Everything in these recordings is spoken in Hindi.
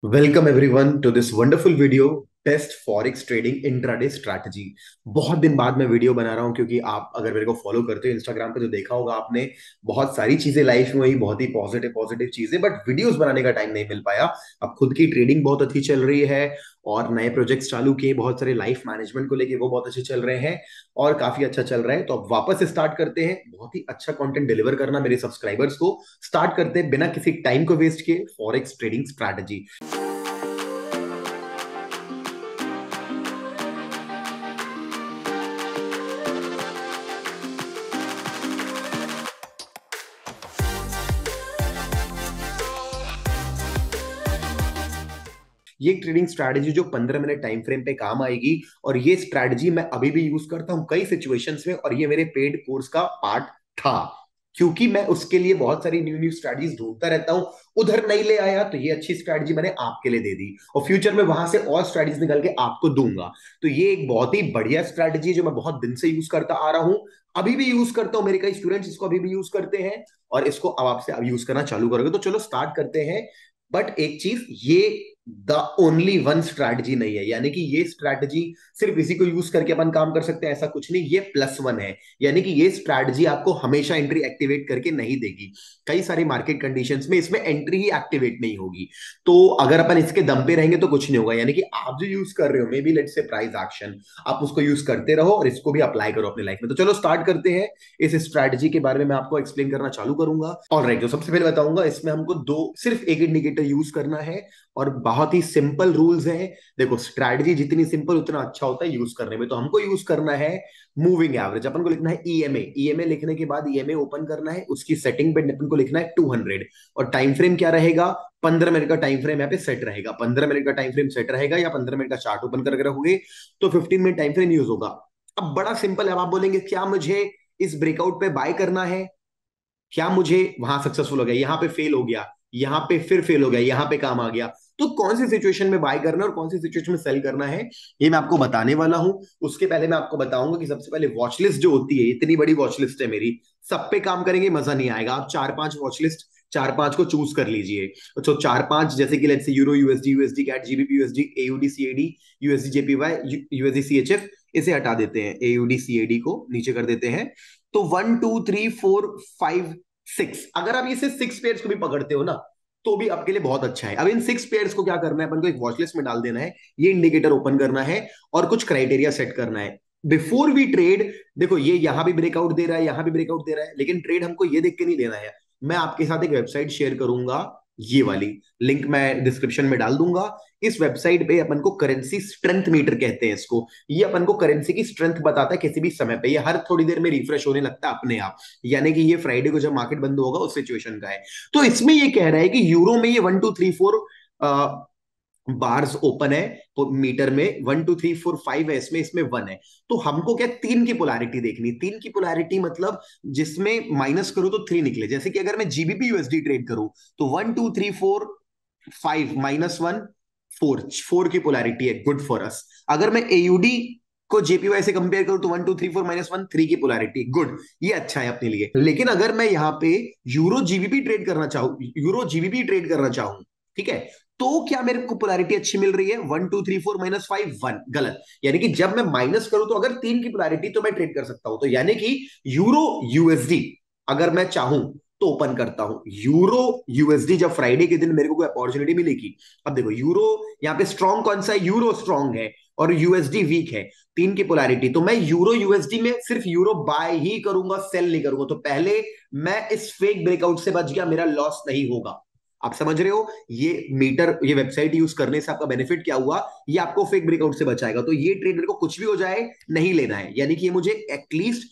Welcome everyone to this wonderful video test forex trading intraday strategy. बहुत दिन बाद मैं वीडियो बना रहा हूं क्योंकि आप अगर मेरे को फॉलो करते हो इंस्टाग्राम पे तो देखा होगा आपने। बहुत सारी चीजें लाइफ में हुई, बहुत ही पॉजिटिव पॉजिटिव चीजें, बट वीडियोस बनाने का टाइम नहीं मिल पाया। अब खुद की ट्रेडिंग बहुत अच्छी चल रही है और नए प्रोजेक्ट्स चालू किए, बहुत सारे लाइफ मैनेजमेंट को लेके वो बहुत अच्छे चल रहे हैं और काफी अच्छा चल रहा है। तो अब वापस स्टार्ट करते हैं, बहुत ही अच्छा कंटेंट डिलीवर करना मेरे सब्सक्राइबर्स को। स्टार्ट करते हैं बिना किसी टाइम को वेस्ट किए फॉरेक्स ट्रेडिंग स्ट्रैटेजी। ये ट्रेडिंग स्ट्रैटेजी जो 15 मिनट टाइम फ्रेम पे काम आएगी, और ये स्ट्रैटेजी मैं अभी भी यूज करता हूं कई सिचुएशंस में, और ये मेरे पेड कोर्स का पार्ट था क्योंकि मैं उसके लिए बहुत सारी न्यू न्यू स्ट्रैटेजीज ढूंढता रहता हूं। उधर नहीं ले आया तो ये अच्छी स्ट्रैटेजी मैंने आपके लिए दे दी और फ्यूचर में वहां से और स्ट्रैटेजीज निकल के आपको दूंगा। तो ये एक बहुत ही बढ़िया स्ट्रैटेजी है जो मैं बहुत दिन से यूज करता आ रहा हूं, अभी भी यूज करता हूं। मेरे कई स्टूडेंट्स इसको अभी भी यूज करते हैं और इसको अब आपसे अब यूज करना चालू करोगे। तो चलो स्टार्ट करते हैं। बट एक चीज, ये द ओनली वन स्ट्रैटेजी नहीं है, यानी कि ये स्ट्रैटेजी सिर्फ इसी को यूज करके अपन काम कर सकते हैं ऐसा कुछ नहीं। ये +1 है, यानी कि ये स्ट्रैटेजी आपको हमेशा एंट्री एक्टिवेट करके नहीं देगी। कई सारी मार्केट कंडीशंस में इसमें एंट्री ही एक्टिवेट नहीं होगी। तो अगर अपन इसके दम पे रहेंगे तो कुछ नहीं होगा। यानी कि आप जो यूज कर रहे हो, may be let's say price action, आप उसको यूज करते रहो और इसको भी अप्लाई करो अपनी लाइफ में। तो चलो स्टार्ट करते हैं। इस स्ट्रैटेजी के बारे में मैं आपको एक्सप्लेन करना चालू करूंगा। ऑलराइट, जो सबसे पहले बताऊंगा, इसमें हमको दो सिर्फ एक इंडिकेटर यूज करना है और बहुत ही सिंपल रूल्स हैं। देखो, स्ट्रैटेजी जितनी सिंपल उतना अच्छा होता है यूज करने में। तो हमको यूज करना है मूविंग एवरेज। अपन को लिखना है ईएमए। ईएमए लिखने के बाद ईएमए ओपन करना है, उसकी सेटिंग पे अपन को लिखना है 200 और टाइम फ्रेम क्या रहेगा? 15 मिनट का टाइम फ्रेम यहाँ पे सेट रहेगा। 15 मिनट का टाइम फ्रेम सेट रहेगा या 15 मिनट का चार्ट ओपन करके रखोगे तो 15 मिनट टाइम फ्रेम यूज होगा। अब बड़ा सिंपल है। अब आप बोलेंगे क्या मुझे इस ब्रेकआउट पे बाय करना है? क्या मुझे वहां सक्सेसफुल हो गया, यहाँ पे फेल हो गया, यहाँ पे फिर फेल हो गया, यहाँ पे काम आ गया, तो कौन सी सिचुएशन में बाय करना है और कौन सी सिचुएशन में सेल करना है, ये मैं आपको बताने वाला हूं। उसके पहले मैं आपको बताऊंगा कि सबसे पहले वॉच लिस्ट जो होती है, इतनी बड़ी वॉच लिस्ट है मेरी, सब पे काम करेंगे मजा नहीं आएगा। आप चार पांच वॉच लिस्ट, चार पांच को चूज कर लीजिए। तो चार पांच, जैसे कि let's say euro USD, USD CAD, GBP USD, AUD CAD, USD JPY, USD CHF, इसे हटा देते हैं। एयूडी सीएडी को नीचे कर देते हैं। तो 1 2 3 4 5 6, अगर आप इसे 6 पेयर्स को भी पकड़ते हो ना तो भी आपके लिए बहुत अच्छा है। अब इन 6 पेयर्स को क्या करना है, अपन को एक वॉच लिस्ट में डाल देना है, ये इंडिकेटर ओपन करना है और कुछ क्राइटेरिया सेट करना है बिफोर वी ट्रेड। देखो, ये यहां भी ब्रेकआउट दे रहा है, यहां भी ब्रेकआउट दे रहा है, लेकिन ट्रेड हमको ये देख के नहीं लेना है। मैं आपके साथ एक वेबसाइट शेयर करूंगा, ये वाली लिंक मैं डिस्क्रिप्शन में डाल दूंगा। इस वेबसाइट पे अपन को करेंसी स्ट्रेंथ मीटर कहते हैं इसको। ये अपन को करेंसी की स्ट्रेंथ बताता है किसी भी समय पे। ये हर थोड़ी देर में रिफ्रेश होने लगता है अपने आप, यानी कि ये फ्राइडे को जब मार्केट बंद होगा उस सिचुएशन का है। तो इसमें ये कह रहा है कि यूरो में ये 1 2 3 4 बार्स ओपन है, तो मीटर में 1 2 3 4 5 है, इसमें इसमें 1 है। तो हमको क्या, तीन की पोलैरिटी देखनी। तीन की पोलैरिटी मतलब जिसमें माइनस करूं तो 3 निकले। जैसे कि अगर मैं जीबीपी यूएसडी ट्रेड करूं तो 1 2 3 4 5 -1 4, 4 की पोलैरिटी है, गुड फॉर अस। अगर मैं एयूडी को जेपीवाई से कंपेयर करूं तो 1 2 3 4 -1 3 की पोलैरिटी, गुड, ये अच्छा है अपने लिए। लेकिन अगर मैं यहाँ पे यूरो जीबीपी ट्रेड करना चाहूं, यूरो जीबीपी ट्रेड करना चाहूं, ठीक है, तो क्या मेरे को पोलैरिटी अच्छी मिल रही है? 1 2 3 4 -5 1, गलत। यानी कि जब मैं माइनस करूं तो अगर 3 की पोलैरिटी तो मैं ट्रेड कर सकता हूं। तो यानी कि यूरो यूएसडी अगर मैं चाहूं तो ओपन करता हूं यूरो यूएसडी, जब फ्राइडे के दिन मेरे को कोई अपॉर्चुनिटी मिलेगी। अब देखो, यूरो यहाँ पे स्ट्रॉन्ग कौन सा है? यूरो स्ट्रॉन्ग है और यूएसडी वीक है। 3 की पोलैरिटी, तो मैं यूरो यूएसडी में सिर्फ यूरो बाय ही करूंगा, सेल नहीं करूंगा। तो पहले मैं इस फेक ब्रेकआउट से बच गया, मेरा लॉस नहीं होगा। आप समझ रहे हो? ये मीटर, ये वेबसाइट यूज करने से आपका बेनिफिट क्या हुआ? ये आपको फेक ब्रेकआउट से बचाएगा। तो ये ट्रेड मेरे को कुछ भी हो जाए नहीं लेना है, यानी कि ये मुझे एटलीस्ट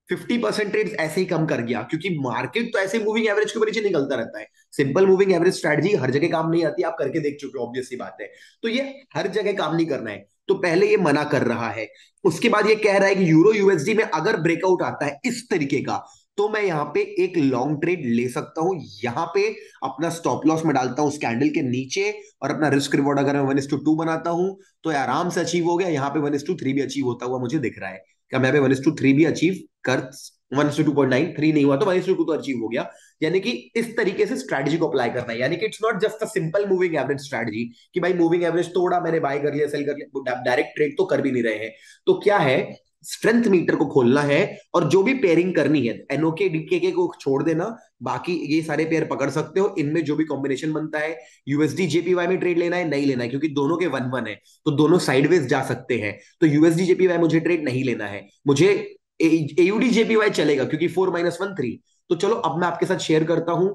50% ट्रेड ऐसे ही कम कर गया, क्योंकि मार्केट तो ऐसे मूविंग एवरेज के ऊपर नीचे निकलता रहता है। सिंपल मूविंग एवरेज स्ट्रैटेजी हर जगह काम नहीं आती, आप करके देख चुके हो, ऑब्वियस सी बात है। तो ये हर जगह काम नहीं करना है। तो पहले ये मना कर रहा है, उसके बाद ये कह रहा है कि यूरो यूएसडी में अगर ब्रेकआउट आता है इस तरीके का तो मैं यहाँ पे एक लॉन्ग ट्रेड ले सकता हूं। यहाँ पे अपना स्टॉप लॉस में डालता हूं उस कैंडल के नीचे, और अपना रिस्क रिवॉर्ड अगर मैं 1:2 बनाता हूं तो आराम से अचीव हो गया। यहाँ पे 1:3 भी अचीव होता हुआ मुझे दिख रहा है। क्या मैं 1:3 भी अचीव कर 1:2.9, 3 नहीं हुआ तो 1:2 तो अचीव हो गया। यानी कि इस तरीके से स्ट्रैटेजी को अप्लाई करना है, यानी कि it's not just a simple moving average strategy कि भाई मूविंग एवरेज तोड़ा मैंने बाय कर लिया सेल कर लिया, डायरेक्ट ट्रेड तो कर भी नहीं रहे हैं। तो क्या है, स्ट्रेंथ मीटर को खोलना है और जो भी पेयरिंग करनी है एनओके डीके को छोड़ देना, बाकी ये सारे पेयर पकड़ सकते हो, इनमें जो भी कॉम्बिनेशन बनता है। यूएसडी जेपीवाई में ट्रेड लेना है नहीं लेना है, क्योंकि दोनों के 1-1 है तो दोनों साइडवेज जा सकते हैं। तो यूएसडी जेपीवाई मुझे ट्रेड नहीं लेना है, मुझे एयूडी जेपीवाई चलेगा क्योंकि 4-1 3। तो चलो अब मैं आपके साथ शेयर करता हूं।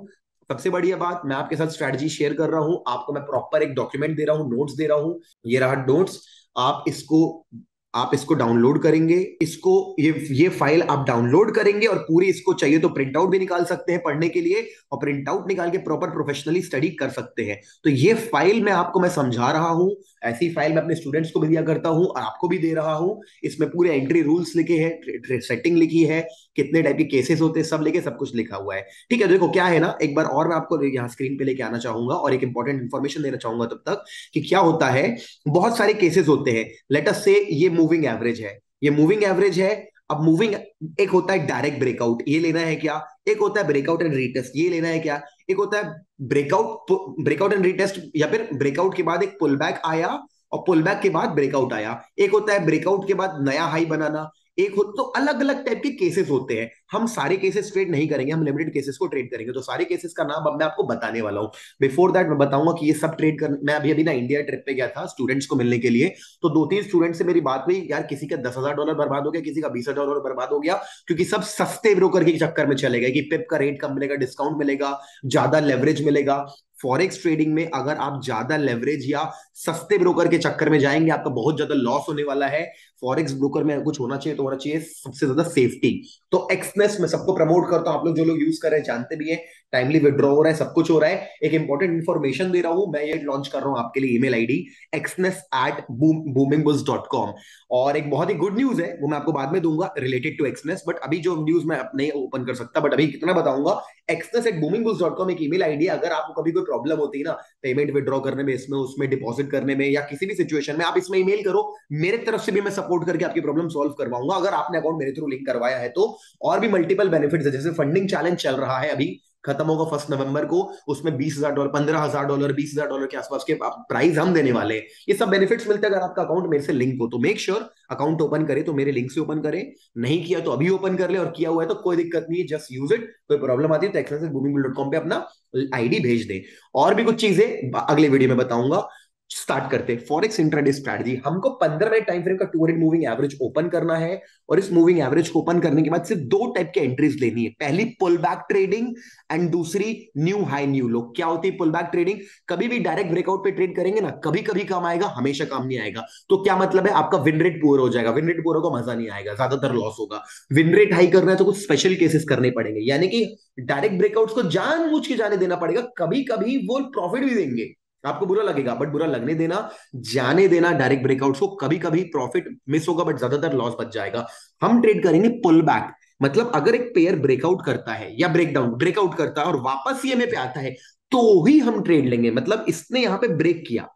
सबसे बढ़िया बात, मैं आपके साथ स्ट्रैटेजी शेयर कर रहा हूं, आपको मैं प्रॉपर एक डॉक्यूमेंट दे रहा हूं, नोट्स दे रहा हूं। ये रहा नोट्स। आप इसको आप इसको डाउनलोड करेंगे, इसको ये फाइल आप डाउनलोड करेंगे और पूरी इसको चाहिए तो प्रिंट आउट भी निकाल सकते हैं पढ़ने के लिए, और प्रिंट आउट निकाल के प्रॉपर प्रोफेशनली स्टडी कर सकते हैं। तो ये फाइल मैं समझा रहा हूं, ऐसी फाइल मैं अपने स्टूडेंट्स को भी दिया करता हूं और आपको भी दे रहा हूं। इसमें पूरे एंट्री रूल्स लिखे हैं, सेटिंग लिखी है, कितने टाइप के केसेस होते हैं सब लेके सब कुछ लिखा हुआ है। ठीक है, देखो क्या है ना, एक बार और मैं आपको यहाँ स्क्रीन पे लेके आना चाहूंगा और एक इंपॉर्टेंट इन्फॉर्मेशन देना चाहूंगा तब तक, कि क्या होता है, बहुत सारे केसेस होते हैं। लेट अस से ये मूविंग एवरेज है, ये मूविंग एवरेज है। अब मूविंग, एक होता है डायरेक्ट ब्रेकआउट, ये लेना है क्या, एक होता है ब्रेकआउट एंड रीटेस्ट, ये लेना है क्या, एक होता है ब्रेकआउट एंड रीटेस्ट, या फिर ब्रेकआउट के बाद एक पुल बैक आया और पुल बैक के बाद ब्रेकआउट आया, एक होता है ब्रेकआउट के बाद नया हाई बनाना, एक हो। तो अलग अलग टाइप के केसेस होते हैं। हम सारे केसेस ट्रेड नहीं करेंगे, हम लिमिटेड केसेस को ट्रेड करेंगे। तो सारे केसेस का नाम अब मैं आपको बताने वाला हूं। बिफोर दैट मैं बताऊंगा कि ये सब ट्रेड कर, मैं अभी अभी ना इंडिया ट्रिप पे गया था स्टूडेंट्स को मिलने के लिए। तो 2-3 स्टूडेंट से मेरी बात हुई, यार किसी का $10,000 बर्बाद हो गया, किसी का $20,000 बर्बाद हो गया, क्योंकि सब सस्ते ब्रोकर के चक्कर में चले गए कि पिप का रेट कम मिलेगा, डिस्काउंट मिलेगा, ज्यादा लेवरेज मिलेगा। फॉरेक्स ट्रेडिंग में अगर आप ज्यादा लेवरेज या सस्ते ब्रोकर के चक्कर में जाएंगे, आपका बहुत ज्यादा लॉस होने वाला है। फॉरेक्स ब्रोकर में कुछ होना चाहिए तो होना चाहिए सबसे ज्यादा सेफ्टी। तो एक्सनेस मैं सबको प्रमोट करता हूं, आप लोग जो लोग यूज कर रहे हैं जानते भी हैं, टाइमली विड्रॉ हो रहा है, सब कुछ हो रहा है। एक इंपॉर्टेंट इन्फॉर्मेशन दे रहा हूं, मैं ये लॉन्च कर रहा हूं आपके लिए ईमेल आईडी exness@boomingbuzz.com। और एक बहुत ही गुड न्यूज है, वो मैं आपको बाद में दूंगा रिलेटेड टू एक्सनेस, बट अभी जो न्यूज मैं नहीं ओपन कर सकता, बट अभी कितना बताऊंगा। exness@boomingbuzz.com एक ईमेल आईडी, अगर आपको कभी कोई प्रॉब्लम होती है ना पेमेंट विड्रॉ करने में, इसमें उसमें डिपॉजिट करने में, या किसी भी सिचुएशन में, आप इसमें ईमेल करो, मेरे तरफ से भी मैं सपोर्ट करके आपकी प्रॉब्लम सॉल्व करवाऊंगा, अगर आपने अकाउंट मेरे थ्रू लिंक करवाया है तो। और भी मल्टीपल बेनिफिट्स है, जैसे फंडिंग चैलेंज चल रहा है अभी, खत्म होगा 1 नवंबर को, उसमें $20,000, $15,000, $20,000 के आसपास के प्राइस हम देने वाले हैं। ये सब बेनिफिट्स मिलते हैं अगर आपका अकाउंट मेरे से लिंक हो तो। मेक श्योर अकाउंट ओपन करे तो मेरे लिंक से ओपन करे, नहीं किया तो अभी ओपन कर ले, और किया हुआ है तो कोई दिक्कत नहीं है, जस्ट यूज इट। कोई प्रॉब्लम आती है तो exness@boomingbull.com पे अपना आईडी भेज दे। और भी कुछ चीजें अगले वीडियो में बताऊंगा। स्टार्ट करते हैं फॉरेक्स इंट्राडे स्ट्रैटेजी। हमको 15 मिनट टाइम फ्रेम का 200 मूविंग एवरेज ओपन करना है, और इस मूविंग एवरेज को ओपन करने के बाद सिर्फ 2 टाइप के एंट्रीज लेनी है, पहली पुल बैक ट्रेडिंग एंड दूसरी न्यू हाई न्यू लो। क्या होती है पुल बैक ट्रेडिंग, कभी भी डायरेक्ट ब्रेकआउट पे ट्रेड करेंगे ना, कभी कभी काम आएगा, हमेशा काम नहीं आएगा। तो क्या मतलब है, आपका विन रेट पुअर हो जाएगा, विन रेट पुअर होगा, मजा नहीं आएगा, ज्यादातर लॉस होगा। विन रेट हाई करना है तो कुछ स्पेशल केसेस करने पड़ेंगे, यानी कि डायरेक्ट ब्रेकआउट्स को जानबूझ के जाने देना पड़ेगा, कभी कभी वो प्रॉफिट भी देंगे, आपको बुरा लगेगा बट बुरा लगने देना, जाने देना डायरेक्ट ब्रेकआउट्स को। कभी कभी प्रॉफिट मिस होगा बट ज्यादातर लॉस बच जाएगा। हम ट्रेड करेंगे पुल बैक, मतलब अगर एक पेयर ब्रेकआउट करता है या ब्रेकआउट करता है और वापस ईएमए पे आता है, तो ही हम ट्रेड लेंगे। मतलब इसने यहां पे ब्रेक किया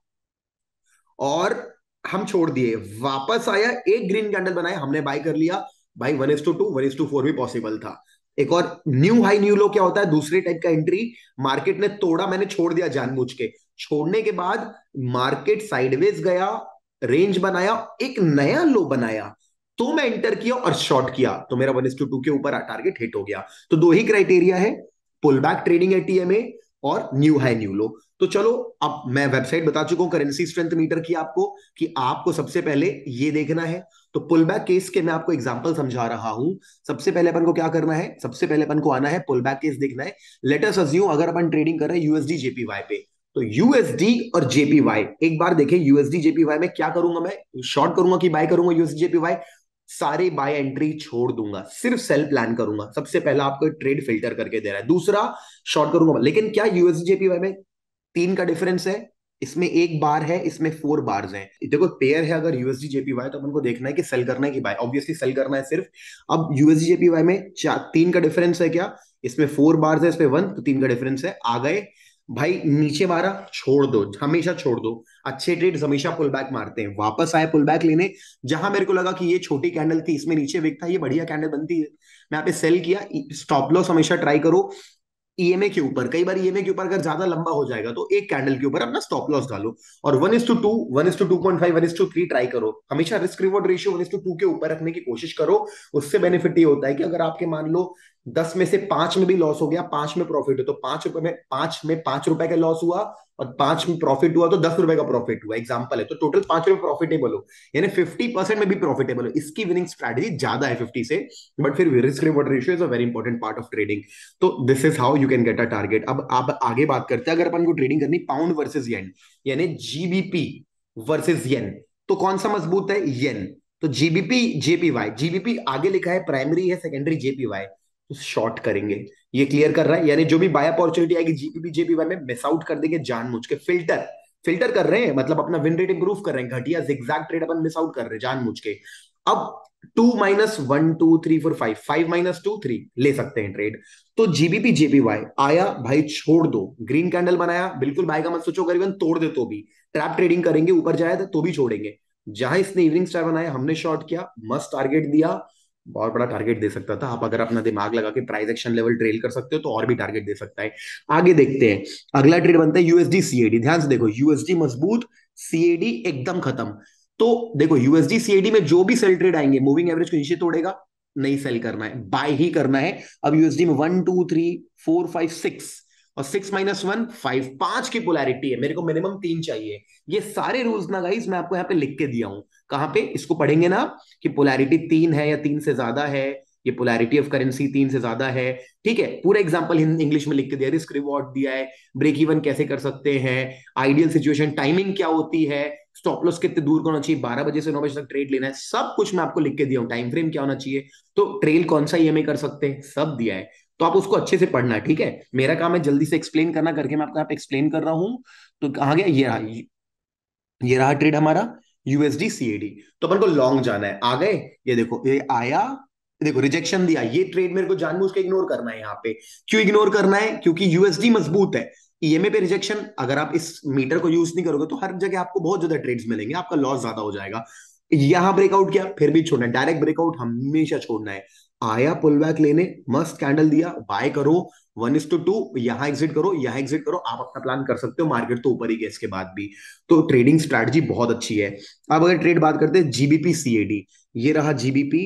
और हम छोड़ दिए, वापस आया, एक ग्रीन कैंडल बनाया, हमने बाय कर लिया, भाई 1:2 1:4 भी पॉसिबल था। एक और न्यू हाई न्यू लो क्या होता है, दूसरे टाइप का एंट्री, मार्केट ने तोड़ा, मैंने छोड़ दिया जानबूझ के, छोड़ने के बाद मार्केट साइडवेज गया, रेंज बनाया, एक नया लो बनाया, तो मैं एंटर किया और शॉर्ट किया, तो मेरा 1:2 के ऊपर टारगेट हिट हो गया। तो 2 ही क्राइटेरिया है, पुल बैक ट्रेडिंग एटीएमए और न्यू हाई न्यू लो। तो चलो, अब मैं वेबसाइट बता चुका हूं करेंसी स्ट्रेंथ मीटर की आपको, कि आपको सबसे पहले ये देखना है। तो पुल बैक केस के मैं आपको एग्जांपल समझा रहा हूं। सबसे पहले अपन को क्या करना है, सबसे पहले अपन को आना है, पुल बैक केस देखना है। लेट अस अज्यूम अगर अपन ट्रेडिंग कर रहे हैं यूएसडी जेपीवाई पे, तो यूएसडी और जेपीवाई एक बार देखें, यूएसडी जेपीवाई में क्या करूंगा, मैं शॉर्ट करूंगा कि बाय करूंगा यूएसडी जेपीवाई, सारे बाय एंट्री छोड़ दूंगा, सिर्फ सेल प्लान करूंगा। सबसे पहला आपको ट्रेड फिल्टर करके दे रहा है, दूसरा शॉर्ट करूंगा। लेकिन क्या यूएसडी जेपीवाई में 3 का डिफरेंस है, इसमें 1 बार है, इसमें 4 बार्स हैं। देखो पेयर है अगर यूएसडी जेपीवाई, तो अपन को देखना है कि सेल करना है कि बाय, ऑब्वियसली सेल करना है सिर्फ। अब यूएसडी जेपीवाई में 3 का डिफरेंस है क्या, इसमें 4 बार्स है, इसमें 1, तो 3 का डिफरेंस है, आ गए। भाई नीचे मारा, छोड़ दो, हमेशा छोड़ दो। अच्छे ट्रेड्स हमेशा पुल बैक मारते हैं। वापस आए पुल बैक लेने, जहां मेरे को लगा कि ये छोटी कैंडल थी, इसमें नीचे विक था, ये बढ़िया कैंडल बनती है, मैं यहाँ पे सेल किया। स्टॉप लॉस हमेशा ट्राई करो ईएमए के ऊपर। कई बार ईएमए के ऊपर अगर ज्यादा लंबा हो जाएगा तो एक कैंडल के ऊपर अपना स्टॉप लॉस डालो। और 1:2, 1:2.5, 1:3 ट्राई करो। हमेशा रिस्क रिवॉर्ड रेशियो 1:2 के ऊपर रखने की कोशिश करो। उससे बेनिफिट ये होता है कि अगर आपके मान लो 10 में से 5 में भी लॉस हो गया, 5 में प्रॉफिट हो, तो 5 रुपए में, 5 में 5 रुपए का लॉस हुआ और 5 में प्रॉफिट हुआ, तो 10 रुपए का प्रॉफिट हुआ, एग्जाम्पल है, तो टोटल 5 रुपए प्रॉफिटेबल हो, यानी 50% में भी प्रॉफिटेबल हो। इसकी विनिंग स्ट्रैटेजी ज्यादा है 50 से। बट फिर risk reward ratio is a very important part of trading. तो this is how you can get a target. अब आप आगे बात करते हैं, अगर अपन को ट्रेडिंग करनी पाउंड वर्सेस येन, यानी जीबीपी वर्सेस येन, तो कौन सा मजबूत है? येन। तो जीबीपी जेपीवाई, जीबीपी आगे लिखा है प्राइमरी है, सेकेंडरी जेपीवाई, तो शॉर्ट करेंगे। ये क्लियर कर रहा है, यानी जो भी बाय अपॉर्चुनिटी आएगी जीपीपी जेपीवाई में मिस आउट कर देंगे जानबूझ के। फिल्टर फिल्टर कर रहे हैं, मतलब अपना विन रेट इंप्रूव कर रहे हैं, घटिया जिगजैग ट्रेड अपन मिस आउट कर रहे हैं जानबूझ के। अब 2 - 1 2 3 4 5, 5 - 2 3 ले सकते हैं ट्रेड। तो जीबीपी जेपीवाई आया भाई, छोड़ दो। ग्रीन कैंडल बनाया, बिल्कुल बाय का मत सोचो, करीबन तोड़ दे तो भी ट्रैप ट्रेडिंग करेंगे, ऊपर जाए तो भी छोड़ेंगे। जहां इसने इवनिंग स्टार बनाया, हमने शॉर्ट किया, मस्त टारगेट दिया। बहुत बड़ा टारगेट दे सकता था। आप अगर अपना दिमाग लगा के प्राइस एक्शन लेवल ट्रेल कर सकते हो तो और भी टारगेट दे सकता है। आगे देखते हैं, अगला ट्रेड बनता है यूएसडी सीएडी। ध्यान से देखो, यूएसडी मजबूत, सीएडी एकदम खत्म। तो देखो यूएसडी सीएडी में जो भी सेल ट्रेड आएंगे, मूविंग एवरेज को नीचे तोड़ेगा, नहीं सेल करना है, बाय ही करना है। अब यूएसडी में 1 2 3 4 5 6, और 6 - 1 5, 5 की पोलैरिटी है, मेरे को मिनिमम 3 चाहिए। ये सारे रूल्स ना गाइस मैं आपको यहाँ पे लिख के दिया हूं। कहाँ पे इसको पढ़ेंगे ना, कि पोलैरिटी 3 है या 3 से ज्यादा है, ये पोलैरिटी ऑफ करेंसी 3 से ज्यादा है। ठीक है, पूरा एग्जांपल इंग्लिश में लिख के दिया, रिस्क रिवॉर्ड दिया है, ब्रेक इवन कैसे कर सकते हैं, आइडियल सिचुएशन, टाइमिंग क्या होती है, स्टॉप लॉस कितने दूर का होना चाहिए, 12 बजे से 9 बजे तक ट्रेड लेना है, सब कुछ मैं आपको लिख के दिया हूँ। टाइम फ्रेम क्या होना चाहिए, तो ट्रेल कौन सा ईएमए कर सकते हैं, सब दिया है। तो आप उसको अच्छे से पढ़ना, ठीक है। मेरा काम है जल्दी से एक्सप्लेन करना, करके मैं आपको यहाँ पे एक्सप्लेन कर रहा हूँ। तो कहाँ गया, ये रहा ट्रेड हमारा, यूएसडी सीएडी। तो अपन को लॉन्ग जाना है, आ गए। ये देखो, ये आया, देखो रिजेक्शन दिया, ये ट्रेड मेरे को जानबूझ के इग्नोर करना है यहाँ पे। क्यों इग्नोर करना है? क्योंकि यूएसडी मजबूत है। ईएमए पे रिजेक्शन, अगर आप इस मीटर को यूज नहीं करोगे तो हर जगह आपको बहुत ज्यादा ट्रेड्स मिलेंगे, आपका लॉस ज्यादा हो जाएगा। यहां ब्रेकआउट किया, फिर भी छोड़ना है, डायरेक्ट ब्रेकआउट हमेशा छोड़ना है। आया पुल बैक लेने, मस्त कैंडल दिया, बाय करो, 1:2, यहां एग्जिट करो, यहां एग्जिट करो, आप अपना प्लान कर सकते हो, मार्केट तो ऊपर ही गया इसके बाद भी। तो ट्रेडिंग स्ट्रैटेजी बहुत अच्छी है। अब अगर ट्रेड बात करते हैं जीबीपी सीएडी, ये रहा जीबीपी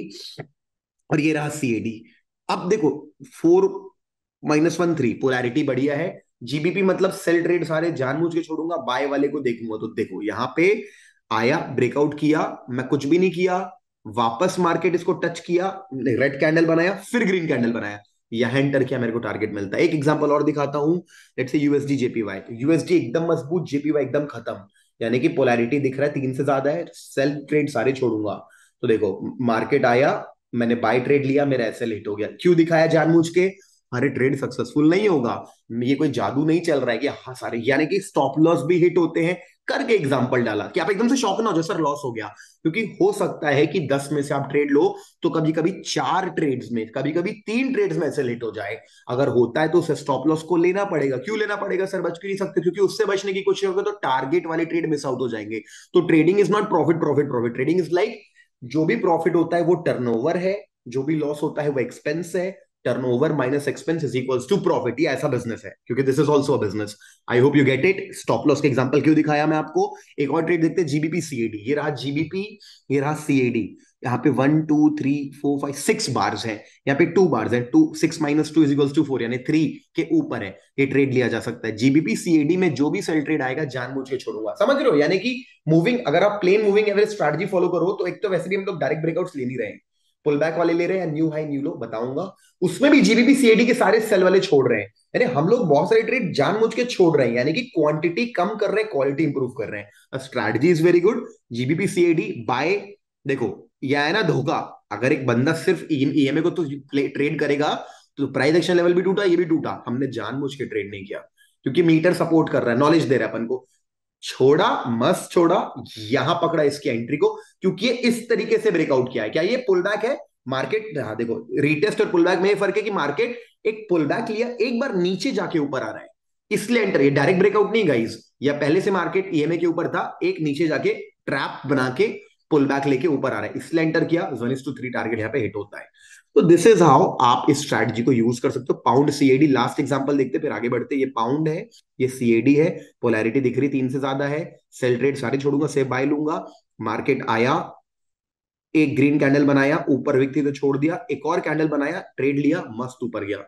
और ये रहा सीएडी। अब देखो, 4 - 1 3 पोलैरिटी बढ़िया है। जीबीपी मतलब सेल ट्रेड सारे जानबूझ के छोड़ूंगा, बाय वाले को देखूंगा। तो देखो यहाँ पे आया, ब्रेकआउट किया, मैं कुछ भी नहीं किया, वापस मार्केट इसको टच किया, रेड कैंडल बनाया, फिर ग्रीन कैंडल बनाया, यहां एंटर किया, मेरे को टारगेट मिलता है। एक एग्जांपल और दिखाता हूं, let's say USD JPY. USD एकदम मजबूत, जेपीवाई एकदम खत्म, यानी कि पोलैरिटी दिख रहा है 3 से ज्यादा है, सेल ट्रेड सारे छोड़ूंगा। तो देखो मार्केट आया, मैंने बाय ट्रेड लिया, मेरा एसएल हिट हो गया। क्यों दिखाया जानबूझ के? अरे ट्रेड सक्सेसफुल नहीं होगा, ये कोई जादू नहीं चल रहा है कि हाँ सारे, यानी कि स्टॉप लॉस भी हिट होते हैं, करके एग्जांपल डाला कि आप एकदम से शॉक ना हो जाए सर लॉस हो गया। क्योंकि हो सकता है कि 10 में से आप ट्रेड लो तो कभी कभी 4 ट्रेड्स में, कभी कभी 3 ट्रेड्स में ऐसे लेट हो जाए। अगर होता है तो उसे स्टॉप लॉस को लेना पड़ेगा। क्यों लेना पड़ेगा सर? बच क्यों नहीं सकते? क्योंकि उससे बचने की कोशिश होगी तो टारगेट वाले ट्रेड मिस आउट हो जाएंगे। तो trading is not profit profit profit, trading is like, जो भी प्रॉफिट होता है वो टर्नओवर है, जो भी लॉस होता है वो एक्सपेंस है। Turnover minus expense is equals to profit. ये ऐसा बिजनेस है, क्योंकि this is also a business. I hope you get it. Stop loss के एग्जांपल क्यों दिखाया मैं आपको। एक और ट्रेड देखते हैं, जीबीपी सीएडी। ये रहा जीबीपी, ये रहा सीएडी। यहाँ पे 1 2 3 4 5 6 बार्स हैं, यहाँ पे 2 बार्स हैं। 6 - 2 = 4, यानी 3 के ऊपर है, ये ट्रेड लिया जा सकता है। जीबीपी सीएडी में जो भी सेल ट्रेड आएगा जानबूझ के छोड़ूंगा, समझ रहे हो? यानी कि मूविंग, अगर आप plain moving average strategy follow करो तो एक तो वैसे भी हम लोग डायरेक्ट ब्रेकआउट्स ले नहीं रहे हैं, पुल बैक वाले ले रहे हैं, न्यू हाई न्यू लो बताऊंगा। उसमें भी जीबीपी सीएडी के सारे सेल वाले छोड़ रहे हैं, यानी हम लोग बहुत सारे ट्रेड जानबूझ के छोड़ रहे हैं, यानी कि क्वांटिटी कम कर रहे हैं, क्वालिटी इंप्रूव कर रहे हैं। Strategy is very good. GBP CAD buy. देखो यह है ना धोखा, अगर एक बंदा सिर्फ ईएमए को तो ट्रेड करेगा तो प्राइस एक्शन लेवल भी टूटा, ये भी टूटा, हमने जानबूझ के ट्रेड नहीं किया, क्योंकि मीटर सपोर्ट कर रहा है, नॉलेज दे रहा है अपन को। छोड़ा, मस्त छोड़ा, यहां पकड़ा इसकी एंट्री को, क्योंकि ये इस तरीके से ब्रेकआउट किया है। क्या ये पुल बैक है? मार्केट, हाँ देखो, रीटेस्ट और पुल बैक में ये फर्क है कि मार्केट एक पुल बैक लिया, एक बार नीचे जाके ऊपर आ रहा है, इसलिए एंटर, ये डायरेक्ट ब्रेकआउट नहीं गाइस, या पहले से मार्केट ईएमए के ऊपर था, एक नीचे जाके ट्रैप बना के पुल बैक लेके ऊपर आ रहा है, इसलिए एंटर किया। 1:3 टारगेट यहाँ पे हिट होता है। तो दिस इज हाउ आप इस स्ट्रैटेजी को यूज कर सकते हो। पाउंड सीएडी लास्ट एग्जांपल देखते फिर आगे बढ़ते। ये पाउंड है, ये सीएडी है, पोलैरिटी दिख रही 3 से ज्यादा है, सेल ट्रेड सारे छोड़ूंगा, सेफ बाय लूंगा। मार्केट आया, एक ग्रीन कैंडल बनाया, ऊपर विक थी तो छोड़ दिया, एक और कैंडल बनाया, ट्रेड लिया, मस्त ऊपर गया।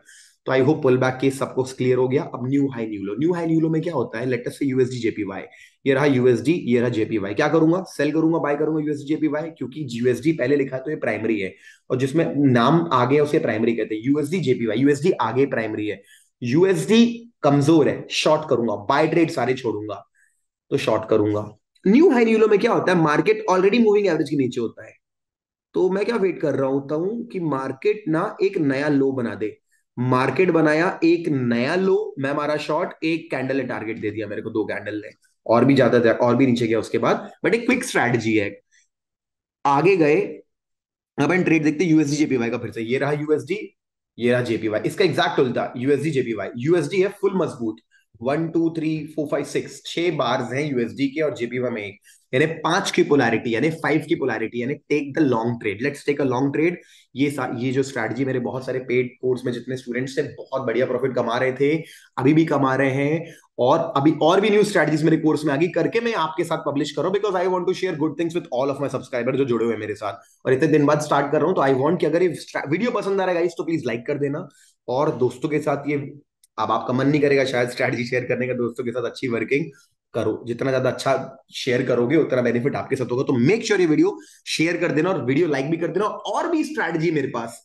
तो I hope pull back case सबको क्लियर हो गया। अब new high new low, new high new low में क्या होता है, लेट अस से यूएसडी जेपीवाई, ये रहा यूएसडी, ये रहा जेपीवाई। क्या करूंगा, सेल करूंगा, बाय करूंगा यूएसडी जेपीवाई, क्योंकि यूएसडी पहले लिखा है तो ये प्राइमरी है, और जिसमें नाम आगे उसे प्राइमरी कहते हैं। यूएसडी जेपीवाई, यूएसडी आगे प्राइमरी है, यूएसडी कमजोर है, शॉर्ट करूंगा, बाय ट्रेड सारे छोड़ूंगा, तो शॉर्ट करूंगा। न्यू हाई न्यू लो में क्या होता है, मार्केट ऑलरेडी मूविंग एवरेज के नीचे होता है, तो मैं क्या वेट कर रहा होता हूं कि मार्केट ना एक नया लो बना दे। मार्केट बनाया एक नया लो, मैं मारा शॉर्ट, एक कैंडल ने टारगेट दे दिया मेरे को, 2 कैंडल ने, और भी ज्यादा और भी नीचे गया उसके बाद, बट एक क्विक स्ट्रैटेजी है। आगे गए, अपन ट्रेड देखते यूएसडी जेपीवाई का फिर से, ये रहा यूएसडी, ये रहा जेपीवाई, इसका एग्जैक्ट उल्टा यूएसडी जेपीवाई। यूएसडी है फुल मजबूत, 1 2 3 4 5 6 6 बार्स हैं यूएसडी के, और जेपीवाई में एक, यानी 5 की पोलैरिटी, यानी 5 की पोलैरिटी, यानी take the long trade, let's take a long trade. ये जो स्ट्रैटेजी मेरे बहुत सारे पेड कोर्स में जितने स्टूडेंट्स थे बहुत बढ़िया प्रॉफिट कमा रहे थे, अभी भी कमा रहे हैं, और अभी और भी न्यू स्ट्रैटेजीज मेरे कोर्स में आगे करके मैं आपके साथ पब्लिश करूं, because I want to share good things with all of my subscriber जो जुड़े हुए हैं मेरे साथ, और इतने दिन बाद स्टार्ट कर रहा हूं, तो आई वांट कि अगर ये वीडियो पसंद आ रहा है गाइस तो प्लीज लाइक कर देना, और दोस्तों के साथ ये, अब आपका मन नहीं करेगा शायद स्ट्रैटेजी शेयर करने का, दोस्तों के साथ अच्छी वर्किंग करो, जितना ज्यादा अच्छा शेयर करोगे उतना बेनिफिट आपके साथ होगा। तो मेक श्योर ये वीडियो शेयर कर देना, और वीडियो लाइक भी कर देना, और भी स्ट्रैटेजी मेरे पास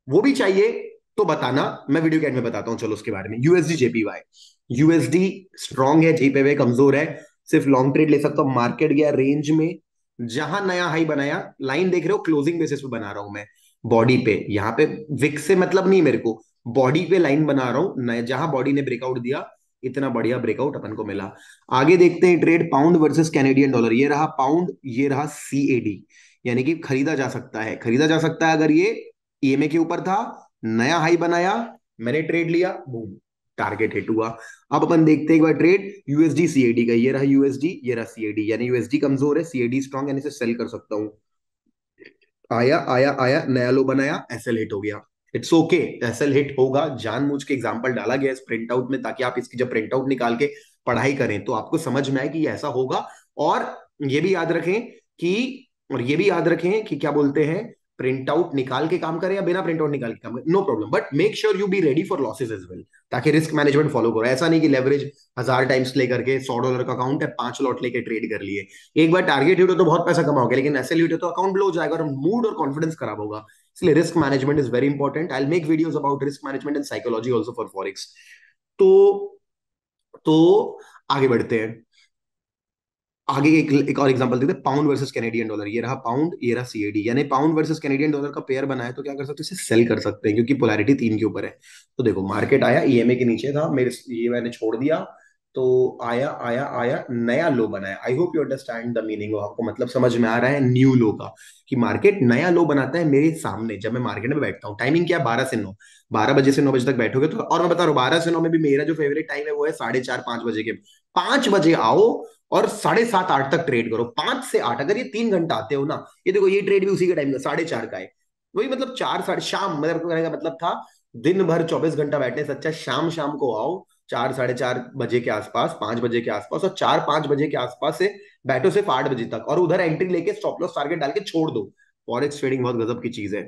वो भी चाहिए तो बताना, मैं वीडियो के एंड में बताता हूँ चलो उसके बारे में। यूएसडी जेपीवाई, यूएसडी स्ट्रॉन्ग है, जेपीवाई कमजोर है, सिर्फ लॉन्ग ट्रेड ले सकता हूँ। मार्केट गया रेंज में, जहां नया हाई बनाया, लाइन देख रहे हो क्लोजिंग बेसिस पे बना रहा हूं मैं, बॉडी पे, यहाँ पे विक से मतलब नहीं मेरे को, बॉडी पे लाइन बना रहा हूं, जहां बॉडी ने ब्रेकआउट दिया, इतना बढ़िया ब्रेकआउट अपन को मिला। आगे देखते हैं trade pound versus Canadian dollar, ये रहा पाउंड, ये रहा सीएडी, यानी कि खरीदा जा सकता है, खरीदा जा सकता है अगर ये ईएमए के ऊपर था, नया हाई बनाया, मैंने ट्रेड लिया, बूम, टारगेट हिट हुआ। अब अपन देखते हैं एक बार ट्रेड यूएसडी सीएडी का, ये रहा यूएसडी, ये रहा सीएडी, यानी यूएसडी कमजोर है, सीएडी स्ट्रांग, यानी इसे सेल कर सकता हूं। आया आया आया, नया लो बनाया, एसएल हिट हो गया, इट्स ओके, एसएल हिट होगा, जानबूझ के एग्जांपल डाला गया इस प्रिंट आउट में, ताकि आप इसकी जब प्रिंट आउट निकाल के पढ़ाई करें तो आपको समझ में आए कि ये ऐसा होगा। और ये भी याद रखें कि, और ये भी याद रखें कि क्या बोलते हैं, प्रिंट आउट निकाल के काम करें या बिना प्रिंट आउट निकाल के काम करें, no problem, but make sure you be ready for losses as well, ताकि रिस्क मैनेजमेंट फॉलो करो। ऐसा नहीं कि लेवरेज 1000 टाइम्स लेकर के, $100 का अकाउंट है, 5 लॉट लेके ट्रेड कर लिए, एक बार टारगेट हिट हो तो बहुत पैसा कमाओगे, लेकिन ऐसे हिट हो तो अकाउंट ब्लो हो जाएगा और मूड और कॉन्फिडेंस खराब होगा। इसलिए risk management is very important. I make videos about risk management and psychology also for forex. तो तो आगे बढ़ते हैं, आगे एक और एग्जांपल देते हैं, पाउंड वर्सेस कैनेडियन डॉलर, ये रहा पाउंड, ये रहा सीएडी, यानी पाउंड वर्सेस कैनेडियन डॉलर का पेयर बना है, तो क्या कर सकते हैं, इसे सेल कर सकते हैं, क्योंकि पोलैरिटी 3 के ऊपर है। तो देखो मार्केट आया, ईएमए के नीचे था, मेरे ये मैंने छोड़ दिया, तो आया आया आया, नया लो बनाया। आई hope you understand the meaning, आपको मतलब समझ में आ रहा है न्यू लो का, कि मार्केट नया लो बनाता है मेरे सामने जब मैं मार्केट में बैठता हूँ। टाइमिंग क्या, 12 से 9, 12 बजे से 9 बजे तक बैठोगे तो, और मैं बता रहा हूँ 12 से 9 में भी मेरा जो फेवरेट टाइम है वो है 4:30 5 बजे के। 5 बजे आओ और 7:30 8 तक ट्रेड करो, 5 से 8, अगर ये 3 घंटा आते हो ना, ये देखो ये ट्रेड भी उसी के टाइम का 4:30 का है, वही मतलब 4 साढ़े शाम, मतलब कहने का मतलब था दिन भर 24 घंटा बैठने से अच्छा शाम शाम को आओ, 4 4:30 बजे के आसपास, 5 बजे के आसपास, और 4 5 बजे के आसपास से बैठो सिर्फ 8 बजे तक, और उधर एंट्री लेके स्टॉप लॉस टारगेट डाल के छोड़ दो। फॉरेक्स ट्रेडिंग बहुत गजब की चीज है।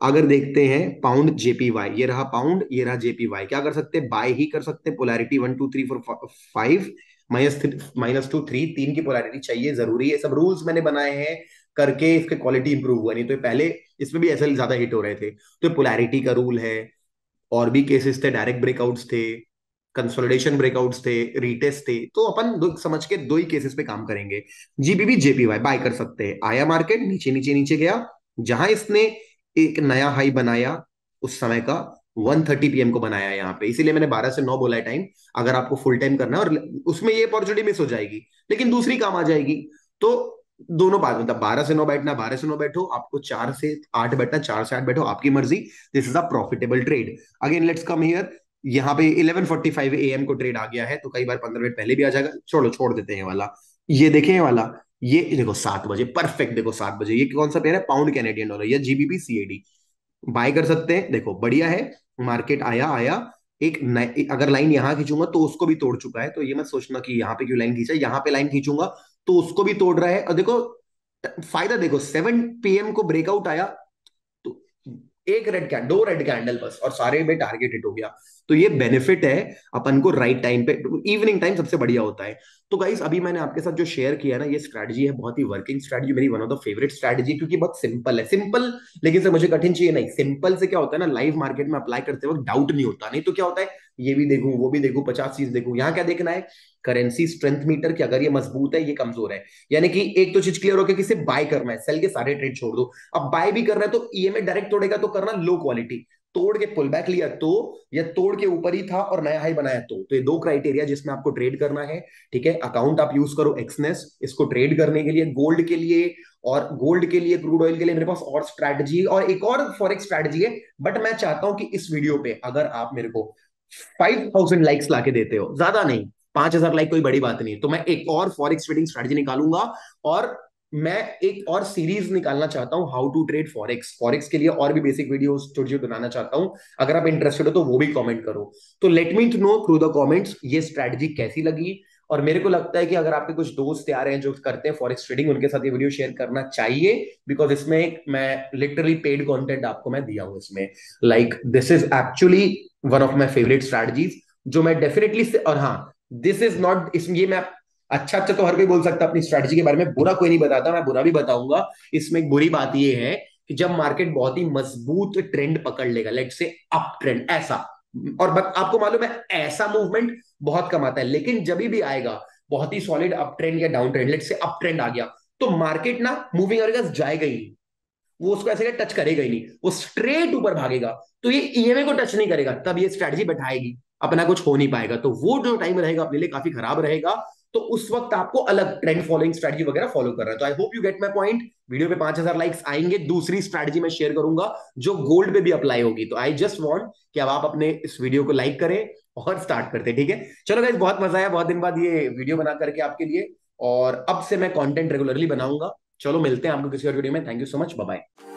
अगर देखते हैं पाउंड जेपीवाई, ये रहा पाउंड, ये रहा जेपीवाई, क्या कर सकते हैं, बाय ही कर सकते हैं, पोलैरिटी 1 2 3 4 5, -2 3, 3 की पोलैरिटी चाहिए, जरूरी है, सब रूल्स मैंने बनाए हैं करके इसके क्वालिटी इंप्रूव हुआ, नहीं तो पहले इसमें भी ऐसे ज्यादा हिट हो रहे थे। तो पोलैरिटी का रूल है, और भी केसेस थे, डायरेक्ट ब्रेकआउट्स थे, कंसोलिडेशन ब्रेकआउट्स थे, रीटेस्ट थे, तो अपन समझ के 2 ही केसेस पे काम करेंगे। जीबीबी जेपीवाई बाय कर सकते हैं, आया मार्केट नीचे नीचे नीचे गया, जहां इसने एक नया हाई बनाया उस समय का, 1:30 PM को बनाया है यहाँ पे, इसीलिए मैंने 12 से 9 बोला है टाइम। अगर आपको फुल टाइम करना है और उसमें ये अपॉर्चुनिटी मिस हो जाएगी, लेकिन दूसरी काम आ जाएगी, तो दोनों बात, मतलब 12 से 9 बैठना, 12 से 9 बैठो, आपको 4 से 8 बैठना, 4 से 8 बैठो, आपकी मर्जी। This is a profitable trade. Again let's come here, यहाँ पे 11:45 AM को ट्रेड आ गया है, तो कई बार 15 मिनट पहले भी आ जाएगा, छोड़ो छोड़ देते हैं ये वाला। ये देखें ये वाला, ये देखो 7 बजे परफेक्ट, देखो 7 बजे, ये कौन सा पेयर है, पाउंड कैनेडियन डॉलर या GBP CAD, बाय कर सकते हैं, देखो बढ़िया है। मार्केट आया आया, एक अगर लाइन यहाँ खींचूंगा तो उसको भी तोड़ चुका है, तो ये मत सोचना कि यहाँ पे क्यों लाइन खींचा, यहाँ पे लाइन खींचूंगा तो उसको भी तोड़ रहा है। और देखो फायदा, देखो 7 PM को ब्रेकआउट आया, तो एक रेड कैंडल, दो रेड कैंडल बस, और सारे में टारगेट हिट हो गया। तो ये बेनिफिट है अपन को राइट टाइम पे, इवनिंग टाइम सबसे बढ़िया होता है। तो गाइस अभी मैंने आपके साथ जो शेयर किया ना, ये स्ट्रैटेजी है बहुत ही वर्किंग स्ट्रैटेजी, मेरी one of the favourite strategy, क्योंकि बहुत सिंपल है, सिंपल। लेकिन सर मुझे कठिन चाहिए नहीं, सिंपल से क्या होता है ना, लाइव मार्केट में अप्लाई करते वक्त डाउट नहीं होता, नहीं तो क्या होता है, ये भी देखूं वो भी देखूं 50 चीज देखूं। यहाँ क्या देखना है, करेंसी स्ट्रेंथ मीटर की, अगर ये मजबूत है ये कमजोर है, यानी कि एक तो चीज क्लियर हो गया कि सिर्फ बाय करना है, सेल के सारे ट्रेड छोड़ दो। अब बाय भी करना है तो ईएमए डायरेक्ट तोड़ेगा तो करना लो क्वालिटी, तोड़ के पुल बैक लिया तो, या तोड़ के ऊपर ही था और नया हाई बनाया तो ये दो क्राइटेरिया जिसमें आपको ट्रेड करना है। ठीक है, अकाउंट आप यूज करो एक्सनेस इसको ट्रेड करने के लिए, गोल्ड के लिए, और गोल्ड के लिए, क्रूड ऑयल के लिए मेरे पास और स्ट्रैटेजी और एक और फॉरेक्स स्ट्रैटेजी है। बट मैं चाहता हूं कि इस वीडियो पे अगर आप मेरे को 5,000 लाइक्स लाके देते हो, ज्यादा नहीं, 5,000 लाइक कोई बड़ी बात नहीं है, तो मैं एक और फॉरेक्स ट्रेडिंग स्ट्रैटेजी निकालूंगा। और मैं एक और सीरीज निकालना चाहता हूं, how to trade forex, forex के लिए और भी बेसिक वीडियोस छोटी छोटी बनाना चाहता हूं। अगर आप इंटरेस्टेड हो तो वो भी कमेंट करो, तो let me know through the comments ये स्ट्रैटेजी कैसी लगी। और मेरे को लगता है कि अगर आपके कुछ दोस्त यार हैं जो करते हैं फॉरेक्स ट्रेडिंग, उनके साथ ये वीडियो शेयर करना चाहिए, बिकॉज इसमें मैं लिटरली पेड कंटेंट आपको मैं दिया हूं इसमें। Like this is actually one of my favourite strategies, जो मैं डेफिनेटली से, और हाँ, दिस इज नॉट, इसमें ये मैं, अच्छा अच्छा तो हर कोई बोल सकता है अपनी स्ट्रैटेजी के बारे में, बुरा कोई नहीं बताता, मैं बुरा भी बताऊंगा। इसमें एक बुरी बात ये है कि जब मार्केट बहुत ही मजबूत ट्रेंड पकड़ लेगा, लेट से अप ट्रेंड ऐसा, और आपको मालूम है ऐसा मूवमेंट बहुत कम आता है, लेकिन जब भी आएगा बहुत ही सॉलिड अप ट्रेंड या डाउन ट्रेंड, लेट से अप ट्रेंड आ गया, तो मार्केट ना मूविंग एवरेज जाएगा ही नहीं, वो उसको ऐसे टच करेगा ही नहीं, वो स्ट्रेट ऊपर भागेगा, तो ये ईएमए को टच नहीं करेगा, तब ये स्ट्रैटेजी बैठाएगी, अपना कुछ हो नहीं पाएगा, तो वो जो टाइम रहेगा अपने लिए काफी खराब रहेगा। तो उस वक्त आपको अलग ट्रेंड फॉलोइंग स्ट्रैटेजी वगैरह फॉलो करना है। तो I hope you gate my point. Video पे 5,000 लाइक्स आएंगे, दूसरी स्ट्रैटेजी मैं शेयर करूंगा जो गोल्ड पे भी अप्लाई होगी, तो आई जस्ट वांट कि अब आप अपने इस वीडियो को लाइक करें और स्टार्ट करते हैं। ठीक है, चलो गाइस, बहुत मजा आया, बहुत दिन बाद ये वीडियो बना करके आपके लिए, और अब से मैं कंटेंट रेगुलरली बनाऊंगा। चलो मिलते हैं आपको किसी और वीडियो में, thank you so much, bye bye.